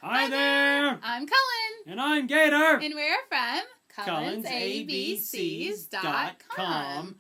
Hi there! I'm Cullen. And I'm Gator. And we're from CullensABCs.com.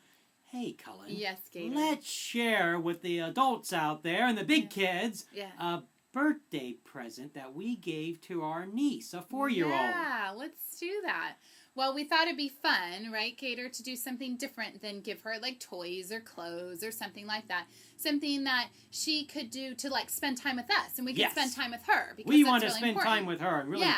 Hey, Cullen. Yes, Gator. Let's share with the adults out there and the big kids a birthday present that we gave to our niece, a 4-year-old. Yeah, let's do that. Well, we thought it'd be fun, right, Gator, to do something different than give her, like, toys or clothes or something like that. Something that she could do to, like, spend time with us, and we could spend time with her. Because we want to really spend time with her and really,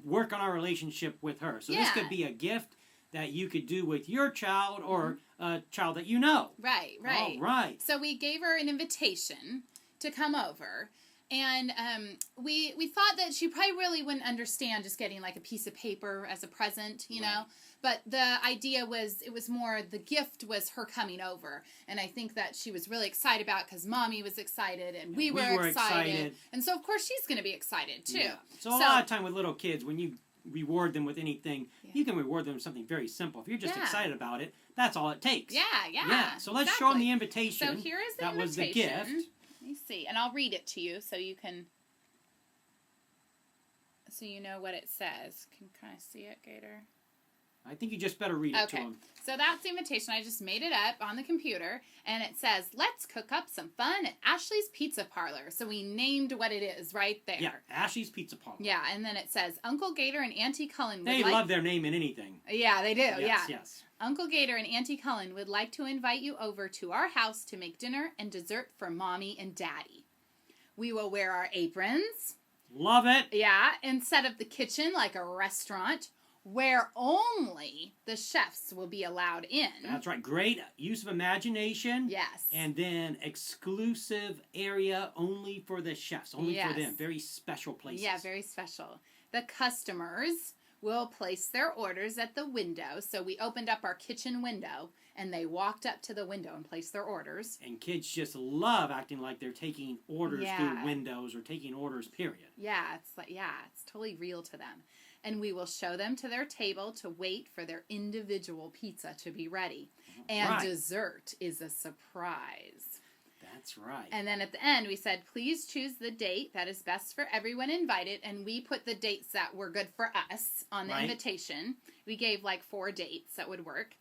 work on our relationship with her. So this could be a gift that you could do with your child or a child that you know. Right. All right. So we gave her an invitation to come over. And we thought that she probably really wouldn't understand just getting like a piece of paper as a present, you know. But the idea was, it was more, the gift was her coming over. And I think that she was really excited about it because Mommy was excited and we were excited. And so, of course, she's going to be excited, too. Yeah. So a lot of time with little kids, when you reward them with anything, you can reward them with something very simple. If you're just excited about it, that's all it takes. Yeah. So let's show them the invitation. So here is the invitation. That was the gift. Let me see, and I'll read it to you so you can, so you know what it says. Can you kind of see it, Gator? I think you just better read it to them. So that's the invitation. I just made it up on the computer, and it says, "Let's cook up some fun at Ashley's Pizza Parlor." So we named what it is right there. Yeah, Ashley's Pizza Parlor. Yeah, and then it says, "Uncle Gator and Auntie Cullen." They love their name in anything. Yeah, they do. Yes. Uncle Gator and Auntie Cullen would like to invite you over to our house to make dinner and dessert for Mommy and Daddy. We will wear our aprons. Love it. Yeah, and set up the kitchen like a restaurant where only the chefs will be allowed in. That's right. Great use of imagination. Yes. And then exclusive area only for the chefs, only for them. Very special places. Yeah, very special. The customers will place their orders at the window. So we opened up our kitchen window, and they walked up to the window and placed their orders. And kids just love acting like they're taking orders through windows or taking orders, period. Yeah, it's totally real to them. And we will show them to their table to wait for their individual pizza to be ready. And dessert is a surprise. That's right. And then at the end, we said, please choose the date that is best for everyone invited. And we put the dates that were good for us on the invitation. We gave like 4 dates that would work.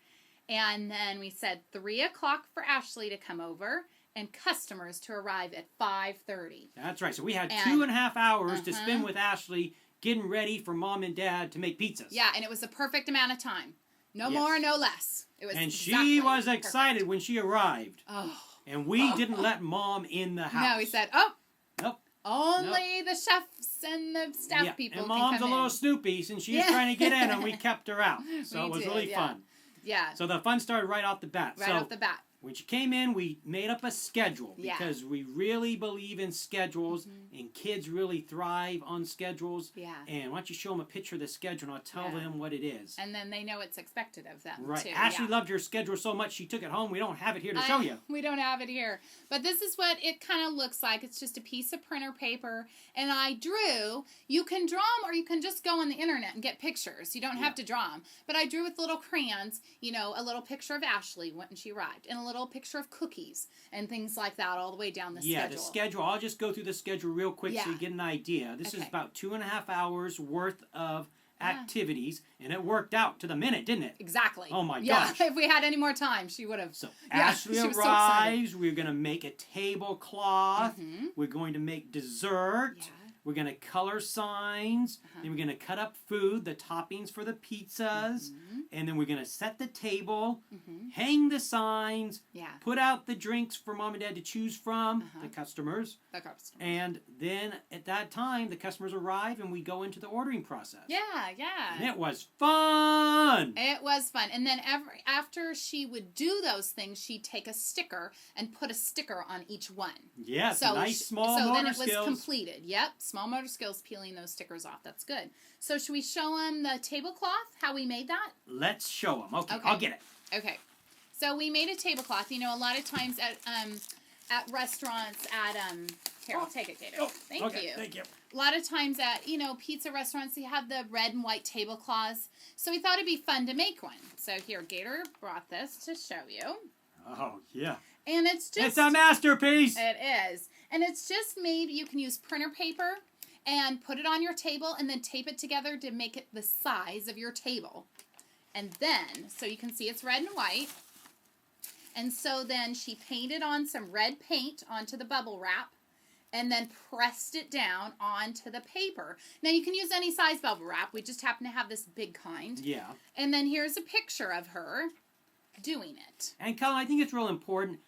And then we said 3 o'clock for Ashley to come over and customers to arrive at 5:30. That's right. So we had 2.5 hours to spend with Ashley getting ready for Mom and Dad to make pizzas. Yeah, and it was the perfect amount of time. No more, no less. It was she was excited when she arrived. Oh. And we didn't let Mom in the house. No, we said, only the chefs and the staff people and can Mom's come a little Snoopy, and she was trying to get in, and we kept her out. So it was really fun. Yeah. So the fun started right off the bat. Off the bat. When she came in, we made up a schedule because we really believe in schedules, and kids really thrive on schedules. Yeah. And why don't you show them a picture of the schedule, and I'll tell them what it is. And then they know what's expected of them, right. too. Ashley loved your schedule so much she took it home. We don't have it here to show you. We don't have it here. But this is what it kind of looks like. It's just a piece of printer paper, and I drew. You can draw them, or you can just go on the internet and get pictures. You don't have to draw them. But I drew with little crayons, a little picture of Ashley when she arrived, and a little picture of cookies and things like that all the way down the schedule. Yeah, the schedule. I'll just go through the schedule real quick so you get an idea. This is about 2.5 hours worth of activities, and it worked out to the minute, didn't it? Exactly. Oh my gosh. If we had any more time, she would have. So Ashley arrives. We're going to make a tablecloth. We're going to make dessert. We're going to color signs. Then we're going to cut up food, the toppings for the pizzas. And then we're going to set the table, hang the signs, put out the drinks for Mom and Dad to choose from, the customers. And then at that time, the customers arrive and we go into the ordering process. Yeah. And it was fun. It was fun. And then after she would do those things, she'd take a sticker and put a sticker on each one. Yes, so nice small motor skills. So then it was completed. Yep, small motor skills peeling those stickers off. That's good. So should we show them the tablecloth, how we made that? Let's show them. Okay, I'll get it. Okay. So we made a tablecloth. A lot of times at restaurants, here, I'll take it, Gator. Oh, Thank you. Thank you. A lot of times at, pizza restaurants, you have the red and white tablecloths. So we thought it'd be fun to make one. So here, Gator brought this to show you. Oh, yeah. And it's a masterpiece. It is. And it's just made, you can use printer paper. and put it on your table and then tape it together to make it the size of your table. And then, so you can see it's red and white. And so then she painted on some red paint onto the bubble wrap and then pressed it down onto the paper. Now you can use any size bubble wrap. We just happen to have this big kind. Yeah. And then here's a picture of her doing it. And Cullen, I think it's real important,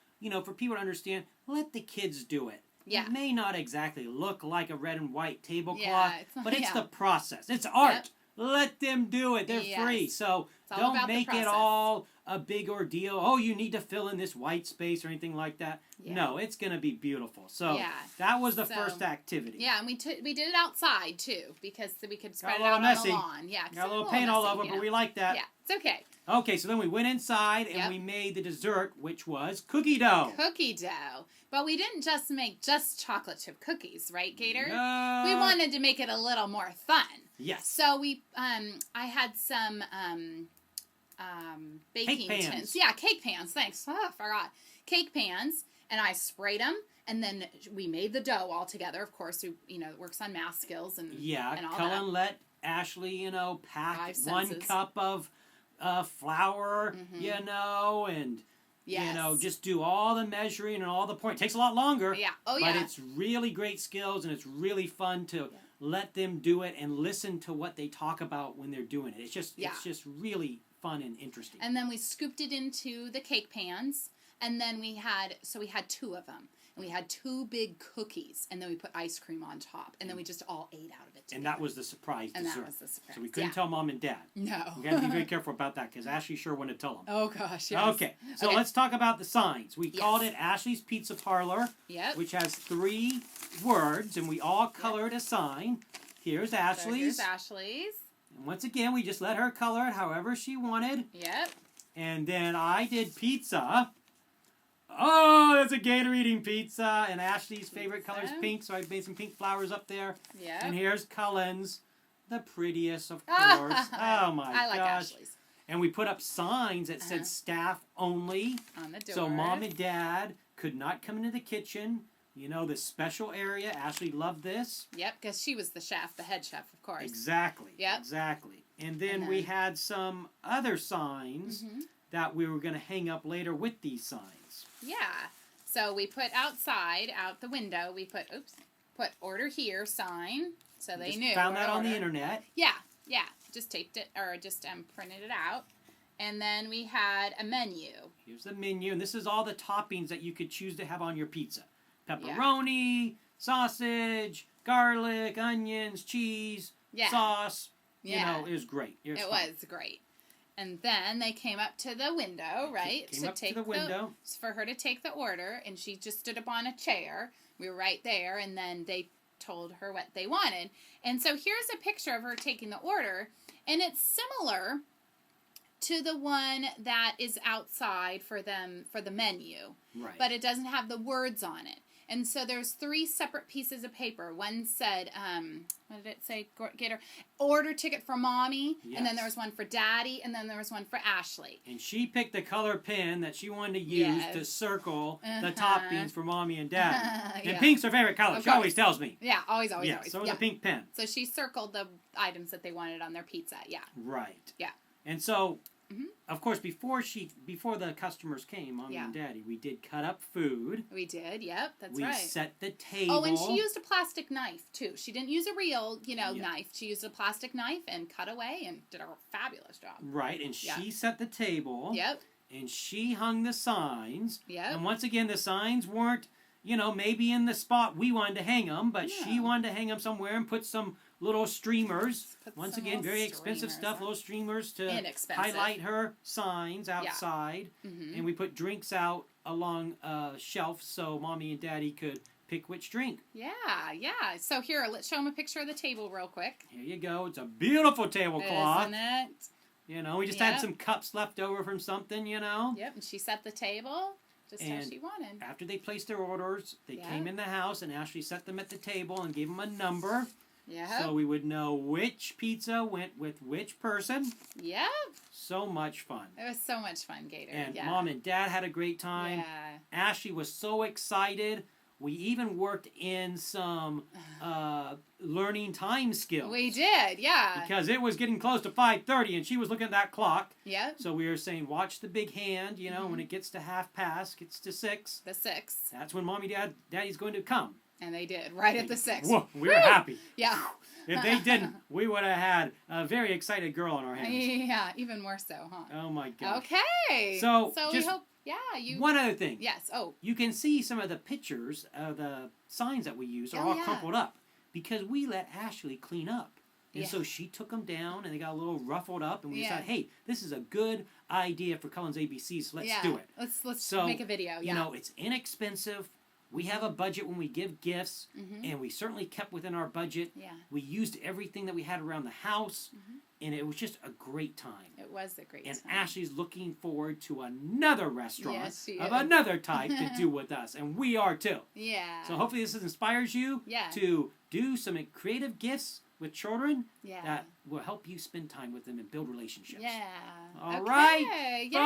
for people to understand, let the kids do it. Yeah. It may not exactly look like a red and white tablecloth, but it's yeah. the process. It's art. Yep. Let them do it. They're free. So don't make it all a big ordeal. Oh, you need to fill in this white space or anything like that. Yeah. No, it's going to be beautiful. So that was the first activity. Yeah, and we did it outside too because we could spread it out messy. on the lawn. Yeah, got a little paint all over, but we like that. Yeah, it's okay. Okay, so then we went inside and we made the dessert, which was cookie dough. Cookie dough. But we didn't just make chocolate chip cookies, right, Gator? No. We wanted to make it a little more fun. Yes. So I had some baking tins. Yeah, cake pans. Thanks. Oh, I forgot. Cake pans, and I sprayed them, and then we made the dough all together. Of course, it works on math skills and and all Cullen let Ashley, pack 1 cup of flour, and just do all the measuring and all the point. It takes a lot longer. Yeah. But it's really great skills, and it's really fun to let them do it and listen to what they talk about when they're doing it. It's just really fun and interesting. And then we scooped it into the cake pans, and then we had 2 of them. And we had 2 big cookies, and then we put ice cream on top, and then we just all ate out of it together. And that was the surprise dessert. And that was the surprise. So we couldn't tell Mom and Dad. No. We got to be very careful about that, because Ashley sure wanted to tell them. Oh, gosh, yes. Okay, so let's talk about the signs. We called it Ashley's Pizza Parlor, which has 3 words, and we all colored a sign. Here's Ashley's. So here's Ashley's. And once again, we just let her color it however she wanted. Yep. And then I did pizza. Oh, that's a Gator eating pizza. And Ashley's favorite color is pink, so I made some pink flowers up there. Yeah. And here's Cullen's, the prettiest, of course. Oh my gosh. I like Ashley's. And we put up signs that said staff only. On the door. So Mom and Dad could not come into the kitchen. The special area. Ashley loved this. Yep, because she was the chef, the head chef, of course. Exactly. Yep. Exactly. And then we had some other signs that we were going to hang up later with these signs. Yeah. So we put outside, out the window, we put order here sign, so they knew. Found that on the internet. Yeah. Just taped it, or just printed it out. And then we had a menu. Here's the menu, and this is all the toppings that you could choose to have on your pizza. Pepperoni, sausage, garlic, onions, cheese, sauce. It was great. It was great. And then they came up to the window, right? Came up to the window. For her to take the order, and she just stood up on a chair. We were right there, and then they told her what they wanted. And so here's a picture of her taking the order, and it's similar to the one that is outside for the menu. Right. But it doesn't have the words on it. And so there's 3 separate pieces of paper. One said, what did it say, Gator? Order ticket for Mommy. Yes. And then there was one for Daddy. And then there was one for Ashley. And she picked the color pen that she wanted to use to circle the toppings for Mommy and Daddy. And pink's her favorite color. She always tells me. Yeah, always. So was a pink pen. So she circled the items that they wanted on their pizza. Yeah. Right. Yeah. And so, of course, before the customers came, Mommy and Daddy, we did cut up food. We did, yep, that's right. We set the table. Oh, and she used a plastic knife, too. She didn't use a real, knife. She used a plastic knife and cut away and did a fabulous job. Right, and she set the table. Yep. And she hung the signs. Yep. And once again, the signs weren't, maybe in the spot we wanted to hang them, but she wanted to hang them somewhere and put some little streamers. Once again, very expensive stuff, little streamers to highlight her signs outside. Yeah. And we put drinks out along a shelf so Mommy and Daddy could pick which drink. Yeah. So here, let's show them a picture of the table real quick. Here you go. It's a beautiful tablecloth. Isn't it? We just had some cups left over from something, Yep, and she set the table just as she wanted. After they placed their orders, they came in the house and Ashley set them at the table and gave them a number. Yeah. So we would know which pizza went with which person. Yep. So much fun. It was so much fun, Gator. And Mom and Dad had a great time. Yeah. Ashley was so excited We even worked in some learning time skills. We did, yeah. Because it was getting close to 5:30, and she was looking at that clock. Yep. So we were saying, watch the big hand. You know, when it gets to half past, gets to 6. The 6. That's when Mommy, Daddy's going to come. And they did, right at the 6. Whoa, we were happy. Yeah. If they didn't, we would have had a very excited girl on our hands. Yeah, even more so, huh? Oh my gosh. Okay. So we hope, you. One other thing. Yes. Oh. You can see some of the pictures of the signs that we use are all crumpled up because we let Ashley clean up. And so she took them down and they got a little ruffled up, and we decided, hey, this is a good idea for Cullen's ABCs, so let's do it. Let's make a video. You know, it's inexpensive. We have a budget when we give gifts, and we certainly kept within our budget. Yeah. We used everything that we had around the house, and it was just a great time. It was a great time. And Ashley's looking forward to another restaurant of is. another type to do with us, and we are too. Yeah. So hopefully this inspires you to do some creative gifts with children that will help you spend time with them and build relationships. Yeah. All right. Yay. Bye.